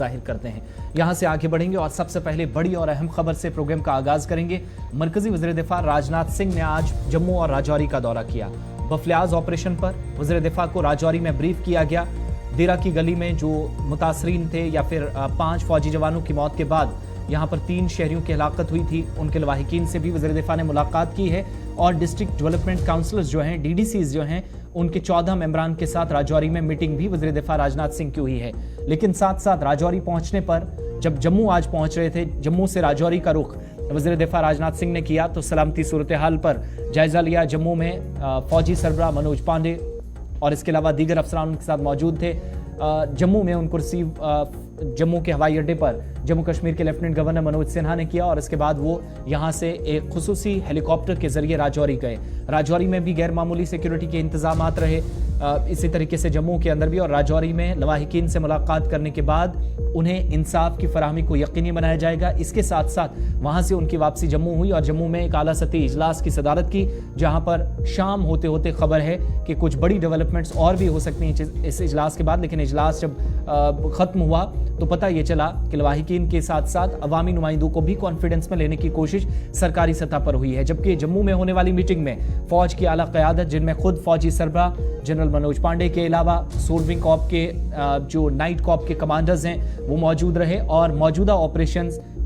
जाहिर करते हैं। यहां से आगे बढ़ेंगे और सबसे पहले बड़ी और अहम खबर से प्रोग्राम का आगाज करेंगे। मरकजी वज़ीर दिफा राजनाथ सिंह ने आज जम्मू और राजौरी का दौरा किया। बफलियाज ऑपरेशन पर वज़ीर दिफा को राजौरी में ब्रीफ किया गया। देरा की गली में जो मुतासरीन थे या फिर 5 फौजी जवानों की मौत के बाद यहां पर 3 शहरियों की हलाकत हुई थी, उनके लवाहिकीन से भी वज़ीर दिफा ने मुलाकात की है और डिस्ट्रिक्ट डेवलपमेंट काउंसिलर्स जो हैं, डीडीसीज जो हैं, उनके 14 मेंबरान के साथ राजौरी में मीटिंग भी वज़ीर दिफा राजनाथ सिंह की हुई है। लेकिन साथ साथ राजौरी पहुंचने पर जब जम्मू आज पहुंच रहे थे, जम्मू से राजौरी का रुख वज़ीर दिफा राजनाथ सिंह ने किया तो सलामती सूरत हाल पर जायजा लिया। जम्मू में फौजी सरबराह मनोज पांडे और इसके अलावा दीगर अफसरान उनके साथ मौजूद थे। जम्मू में उनको रिसीव जम्मू के हवाई अड्डे पर जम्मू कश्मीर के लेफ्टिनेंट गवर्नर मनोज सिन्हा ने किया और इसके बाद वो यहां से एक खुसूसी हेलीकॉप्टर के जरिए राजौरी गए। राजौरी में भी गैर मामूली सिक्योरिटी के इंतजामात रहे। इसी तरीके से जम्मू के अंदर भी और राजौरी में लवाहिकीन से मुलाकात करने के बाद उन्हें इंसाफ की फराहमी को यकीनी बनाया जाएगा। इसके साथ साथ वहां से उनकी वापसी जम्मू हुई और जम्मू में एक आला सतही इजलास की सदारत की, जहां पर शाम होते होते खबर है कि कुछ बड़ी डेवलपमेंट्स और भी हो सकती हैं इस इजलास के बाद। लेकिन इजलास जब खत्म हुआ तो पता ये चला कि लवाहिकीन के साथ साथ अवामी नुमाइंदों को भी कॉन्फिडेंस में लेने की कोशिश सरकारी सतह पर हुई है। जबकि जम्मू में होने वाली मीटिंग में फौज की आला क़यादत, जिनमें खुद फौजी सरबराह जनरल मनोज पांडे के अलावा सोल्विंग कॉप के जो नाइट कॉप के कमांडर्स हैं वो मौजूद रहे और मौजूदा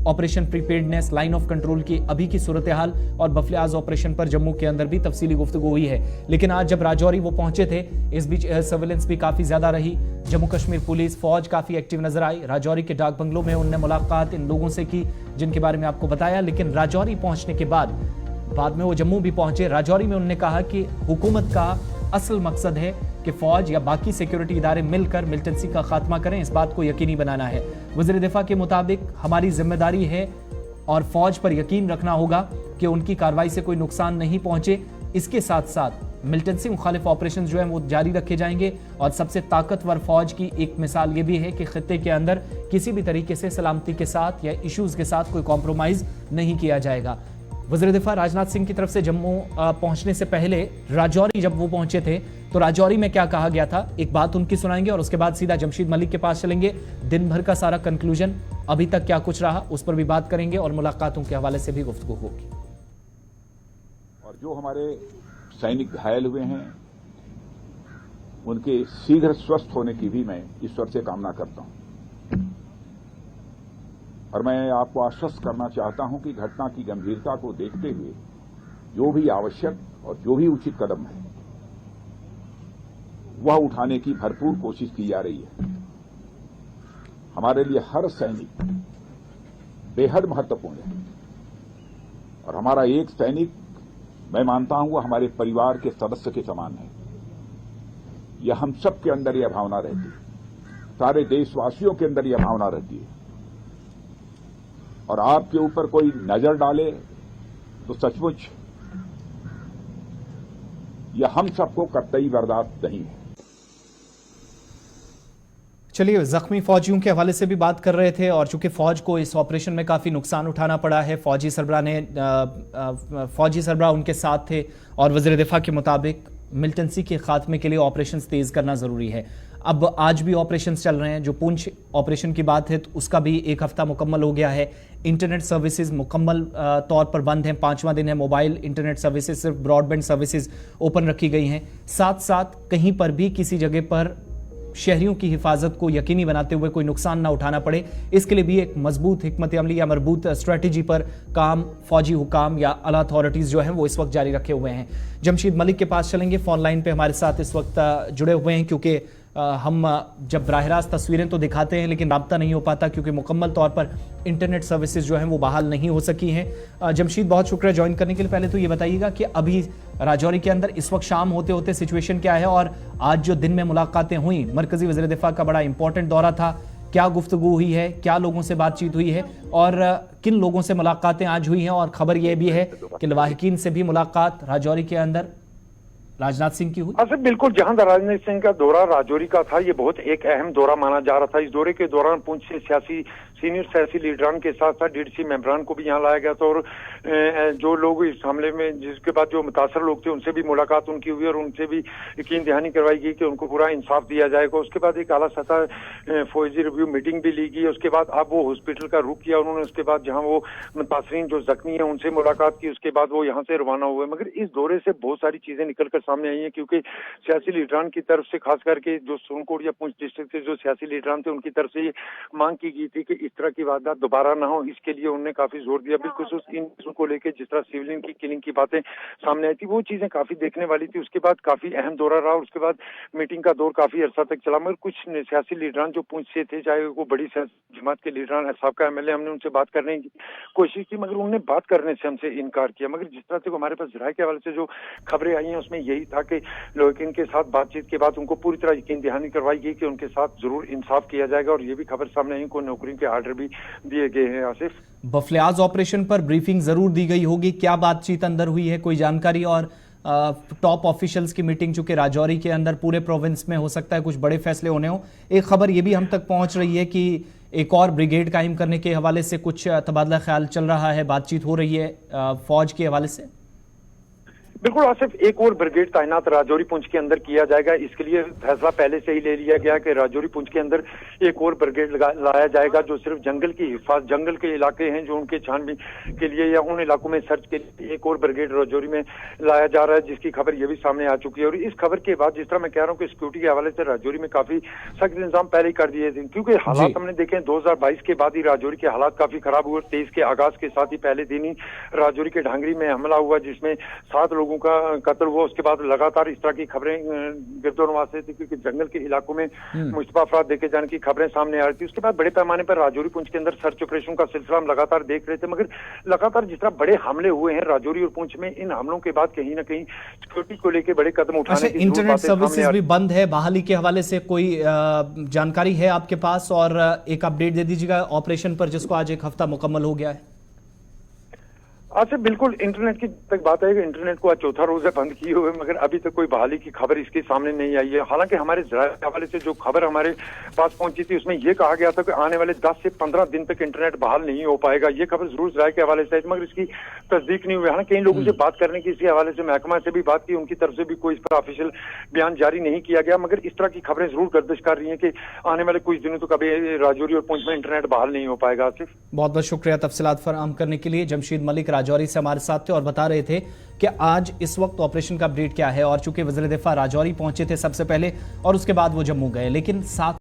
ऑपरेशन प्रीपेयर्डनेस, लाइन ऑफ कंट्रोल की अभी की सूरत हाल और बफलियाज ऑपरेशन पर जम्मू के अंदर भी तफसीली गुफ्तगू हुई है। लेकिन आज जब राजौरी वो पहुंचे थे, इस बीच एयर सर्विलेंस भी काफी ज्यादा रही। जम्मू कश्मीर पुलिस फौज काफी एक्टिव नजर आई। राजौरी के डाक बंगलों में उन्होंने मुलाकात इन लोगों से की जिनके बारे में आपको बताया। लेकिन राजौरी पहुंचने के बाद में वो जम्मू भी पहुंचे। राजौरी में उन्होंने कहा कि हुकूमत का असल मकसद है कि फौज या बाकी सिक्योरिटी इदारे मिलकर मिलिटेंसी का खात्मा करें, इस बात को यकीनी बनाना है। वज़ीर दिफा के मुताबिक हमारी जिम्मेदारी है और फौज पर यकीन रखना होगा कि उनकी कार्रवाई से कोई नुकसान नहीं पहुंचे। इसके साथ साथ मिलिटेंसी मुखालिफ ऑपरेशन जो है वो जारी रखे जाएंगे और सबसे ताकतवर फौज की एक मिसाल ये भी है कि खित्ते के अंदर किसी भी तरीके से सलामती के साथ या इश्यूज के साथ कोई कॉम्प्रोमाइज नहीं किया जाएगा। वज़ीर दिफा राजनाथ सिंह की तरफ से जम्मू पहुंचने से पहले राजौरी जब वो पहुंचे थे तो राजौरी में क्या कहा गया था, एक बात उनकी सुनाएंगे और उसके बाद सीधा जमशीद मलिक के पास चलेंगे। दिन भर का सारा कंक्लूजन, अभी तक क्या कुछ रहा, उस पर भी बात करेंगे और मुलाकातों के हवाले से भी गुफ्तगू होगी। और जो हमारे सैनिक घायल हुए हैं उनके शीघ्र स्वस्थ होने की भी मैं ईश्वर से कामना करता हूं और मैं आपको आश्वस्त करना चाहता हूं कि घटना की गंभीरता को देखते हुए जो भी आवश्यक और जो भी उचित कदम है वह उठाने की भरपूर कोशिश की जा रही है। हमारे लिए हर सैनिक बेहद महत्वपूर्ण है और हमारा एक सैनिक, मैं मानता हूं, वह हमारे परिवार के सदस्य के समान है। यह हम सब के अंदर यह भावना रहती है, सारे देशवासियों के अंदर यह भावना रहती है और आपके ऊपर कोई नजर डाले तो सचमुच यह हम सबको कतई बर्दाश्त नहीं है। चलिए, जख्मी फौजियों के हवाले से भी बात कर रहे थे और चूंकि फौज को इस ऑपरेशन में काफ़ी नुकसान उठाना पड़ा है, फौजी सरबराह उनके साथ थे और वज़ीर दिफा के मुताबिक मिलिटेंसी के खात्मे के लिए ऑपरेशंस तेज़ करना ज़रूरी है। अब आज भी ऑपरेशंस चल रहे हैं। जो पुंछ ऑपरेशन की बात है तो उसका भी 1 हफ्ता मुकम्मल हो गया है। इंटरनेट सर्विसेज मुकम्मल तौर पर बंद हैं, 5वां दिन है। मोबाइल इंटरनेट सर्विसेज, सिर्फ ब्रॉडबैंड सर्विसेज ओपन रखी गई हैं। साथ साथ कहीं पर भी किसी जगह पर शहरियों की हिफाजत को यकीनी बनाते हुए कोई नुकसान ना उठाना पड़े, इसके लिए भी एक मजबूत हिकमत अमली या मरबूत स्ट्रेटजी पर काम फौजी हुकाम या आला अथॉरिटीज़ जो हैं वो इस वक्त जारी रखे हुए हैं। जमशीद मलिक के पास चलेंगे, फोन लाइन पे हमारे साथ इस वक्त जुड़े हुए हैं क्योंकि हम जब बराह रास्त तस्वीरें तो दिखाते हैं लेकिन रब्ता नहीं हो पाता क्योंकि मुकम्मल तौर पर इंटरनेट सर्विसेज जो हैं वो बहाल नहीं हो सकी हैं। जमशीद, बहुत शुक्रिया ज्वाइन करने के लिए। पहले तो ये बताइएगा कि अभी राजौरी के अंदर इस वक्त शाम होते होते सिचुएशन क्या है और आज जो दिन में मुलाकातें हुई, मरकजी वज़ीर दिफा का बड़ा इंपॉर्टेंट दौरा था, क्या गुफ्तगू हुई है, क्या लोगों से बातचीत हुई है और किन लोगों से मुलाकातें आज हुई हैं? और खबर यह भी है कि लवाहिकीन से भी मुलाकात राजौरी के अंदर राजनाथ सिंह की हुई? सर बिल्कुल, जहां राजनाथ सिंह का दौरा राजौरी का था, ये बहुत एक अहम दौरा माना जा रहा था। इस दौरे के दौरान पुंछ से सीनियर सियासी लीडरान के साथ साथ डीडीसी मेंबरान को भी यहाँ लाया गया था और जो लोग इस हमले में, जिसके बाद जो मुतासर लोग थे, उनसे भी मुलाकात उनकी हुई और उनसे भी यकीन दहानी करवाई गई कि उनको पूरा इंसाफ दिया जाएगा। उसके बाद एक आला सतह फौजी रिव्यू मीटिंग भी ली गई। उसके बाद अब वो हॉस्पिटल का रुख किया उन्होंने। उसके बाद जहाँ वो मुतासरीन जो जख्मी है उनसे मुलाकात की। उसके बाद वो यहाँ से रवाना हुए। मगर इस दौरे से बहुत सारी चीजें निकल कर सामने आई हैं, क्योंकि सियासी लीडरान की तरफ से, खास करके जो सोनकोट या पुंछ डिस्ट्रिक्ट के जो सियासी लीडरान थे, उनकी तरफ से ये मांग की गई थी कि इस तरह की वारदात दोबारा ना हो। इसके लिए उन्होंने काफी जोर दिया। बिल्कुल इन को लेकर जिस तरह सिविलियन की किलिंग की बातें सामने आई थी, वो चीजें काफी देखने वाली थी। उसके बाद काफी अहम दौरा रहा। उसके बाद मीटिंग का दौर काफी अरसा तक चला। मगर कुछ सियासी लीडरान जो पुंछ से थे, चाहे वो बड़ी जमात के लीडरान, साबका एमएलए, हमने उनसे बात करने की कोशिश की, मगर उन्होंने बात करने से हमसे इनकार किया। मगर जिस तरह से हमारे पास जराये के हवाले से जो खबरें आई हैं, उसमें यही था कि लोग इनके साथ बातचीत के बाद उनको पूरी तरह यकीन दहानी करवाई गई कि उनके साथ जरूर इंसाफ किया जाएगा। और ये भी खबर सामने आई को नौकरी के आर्डर भी दिए गए हैं। आसिफ, बफलियाज ऑपरेशन पर ब्रीफिंग जरूर दी गई होगी, क्या बातचीत अंदर हुई है, कोई जानकारी? और टॉप ऑफिशियल्स की मीटिंग चूंकि राजौरी के अंदर पूरे प्रोविंस में हो सकता है कुछ बड़े फैसले होने हो। एक खबर ये भी हम तक पहुंच रही है कि एक और ब्रिगेड कायम करने के हवाले से कुछ तबादला ख्याल चल रहा है, बातचीत हो रही है फौज के हवाले से। बिल्कुल आसिफ, एक और ब्रिगेड तैनात राजौरी पुंछ के अंदर किया जाएगा। इसके लिए फैसला पहले से ही ले लिया गया कि राजौरी पुंछ के अंदर एक और ब्रिगेड लाया जाएगा, जो सिर्फ जंगल की हिफाजत, जंगल के इलाके हैं जो उनके छानबीन के लिए या उन इलाकों में सर्च के लिए एक और ब्रिगेड राजौरी में लाया जा रहा है, जिसकी खबर ये भी सामने आ चुकी है। और इस खबर के बाद जिस तरह मैं कह रहा हूँ कि सिक्योरिटी के हवाले से राजौरी में काफी सख्त इंतजाम पहले ही कर दिए थे, क्योंकि हालात हमने देखे 2022 के बाद ही राजौरी के हालात काफी खराब हुए। 23 के आगाज के साथ ही पहले दिन ही राजौरी के ढांगरी में हमला हुआ, जिसमें 7 लोगों का कत्ल हुआ। उसके बाद लगातार इस तरह की खबरें गिरदोनवा से थी, क्योंकि जंगल के इलाकों में मुश्तबा अफराद देखे जाने की खबरें सामने आ रही थी। उसके बाद बड़े पैमाने पर राजौरी पुंछ के अंदर सर्च ऑपरेशन का सिलसिला हम लगातार देख रहे थे। मगर लगातार जिस तरह बड़े हमले हुए हैं राजौरी और पुंछ में, इन हमलों के बाद कहीं ना कहीं सिक्योरिटी को लेकर बड़े कदम उठाने की इंटरनेट सर्विसेज भी बंद है, बहाली के हवाले से कोई जानकारी है आपके पास? और एक अपडेट दे दीजिएगा ऑपरेशन पर, जिसको आज 1 हफ्ता मुकम्मल हो गया है। अच्छा, बिल्कुल इंटरनेट की तक बात है कि इंटरनेट को आज चौथा रोज है बंद किए हुए, मगर अभी तक कोई बहाली की खबर इसके सामने नहीं आई है। हालांकि हमारे जराये के हवाले से जो खबर हमारे पास पहुंची थी, उसमें यह कहा गया था कि आने वाले 10 से 15 दिन तक इंटरनेट बहाल नहीं हो पाएगा। ये खबर जरूर जराये के हवाले से, मगर इसकी तस्दीक नहीं हुई। हालांकि कई लोगों से बात करने की इसके हवाले से महकमा से भी बात की, उनकी तरफ से भी कोई इस पर ऑफिशियल बयान जारी नहीं किया गया। मगर इस तरह की खबरें जरूर गर्दिश कर रही है कि आने वाले कुछ दिनों तक अभी राजौरी और पुंछ में इंटरनेट बहाल नहीं हो पाएगा। आसिफ, बहुत बहुत शुक्रिया तफसीलात फराहम करने के लिए। जमशीद मलिक राजौरी से हमारे साथ थे और बता रहे थे कि आज इस वक्त ऑपरेशन का अपडेट क्या है। और चूंकि वज़ीर दिफा राजौरी पहुंचे थे सबसे पहले और उसके बाद वो जम्मू गए, लेकिन साथ